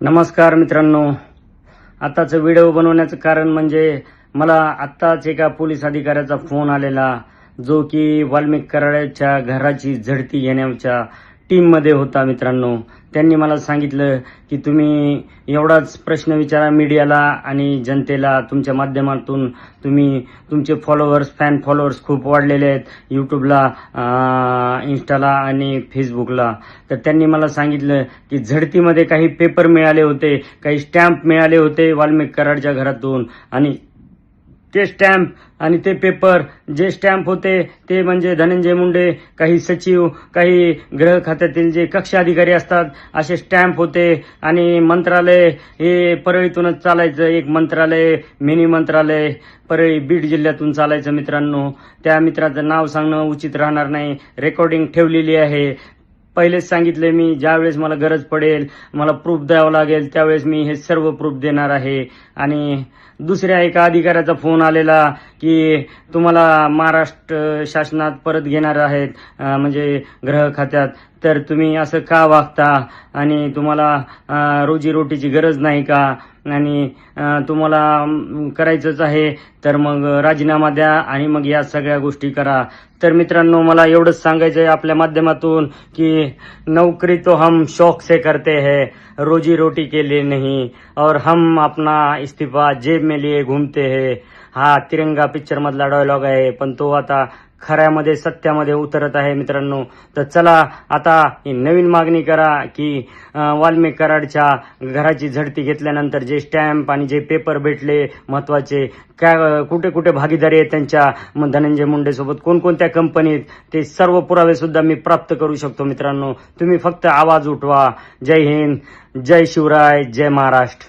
नमस्कार मित्रांनो, आताचा व्हिडिओ बनवण्याचं कारण म्हणजे मला आत्ताच एका पोलीस अधिकाऱ्याचा फोन आलेला, जो की वाल्मिक कराडच्या घराची झडती घेण्याच्या टीममध्ये होता. मित्रांनो, त्यांनी मला सांगितलं की तुम्ही एवढाच प्रश्न विचारा मीडियाला आणि जनतेला. तुमच्या माध्यमातून तुमचे फॅन फॉलोअर्स खूप वाढलेले आहेत यूट्यूबला, इंस्टाला आणि फेसबुकला. तर त्यांनी मला सांगितलं की झडतीमध्ये काही पेपर मिळाले होते, काही स्टॅम्प मिळाले होते वाल्मिक कराडच्या घरातून, आणि ते स्टॅम्प आणि ते पेपर, जे स्टॅम्प होते ते म्हणजे धनंजय मुंडे, काही सचिव, काही गृह खात्यातील जे कक्ष अधिकारी असतात असे स्टॅम्प होते. आणि मंत्रालय हे परळीतूनच चालायचं, एक मंत्रालय, मिनी मंत्रालय परळी बीड जिल्ह्यातून चालायचं. मित्रांनो, त्या मित्राचं नाव सांगणं उचित राहणार नाही, रेकॉर्डिंग ठेवलेली आहे. पहिलेच सांगितले मी, ज्यावेळेस मला गरज पडेल, मला प्रूफ द्यावं लागेल, त्यावेळेस मी हे सर्व प्रूफ देणार आहे. आणि दुसऱ्या एका अधिकाऱ्याचा फोन आलेला की तुम्हाला महाराष्ट्र शासनात परत घेणार आहेत, म्हणजे गृह खात्यात, तर तुम्ही असं का वागता आणि तुम्हाला रोजीरोटीची गरज नाही का, आणि तुम्हाला करायचंच आहे तर मग राजीनामा द्या आणि मग या सगळ्या गोष्टी करा. तर मित्रांनो, मला एवढंच सांगायचं आहे आपल्या माध्यमातून की नौकरी तो हम शौक से करते हैं, रोजी रोटी के लिए नहीं, और हम अपना इस्तीफा जेब में लिए घूमते हैं. हा तिरंगा पिक्चर मधला डायलॉग आहे, पण तो आता खऱ्यामध्ये सत्यामध्ये उतरत आहे. मित्रांनो, तर चला आता ही नवीन मागणी करा की वाल्मिक कराडच्या घराची झडती घेतल्यानंतर जे स्टॅम्प आणि जे पेपर भेटले महत्वाचे, काय कुठे कुठे भागीदारी आहे त्यांच्या, धनंजय मुंडे सोबत कोणकोणत्या कंपनीत, ते सर्व पुरावे सुद्धा मी प्राप्त करू शकतो. मित्रांनो, तुम्ही फक्त आवाज उठवा. जय हिंद, जय शिवराय, जय महाराष्ट्र.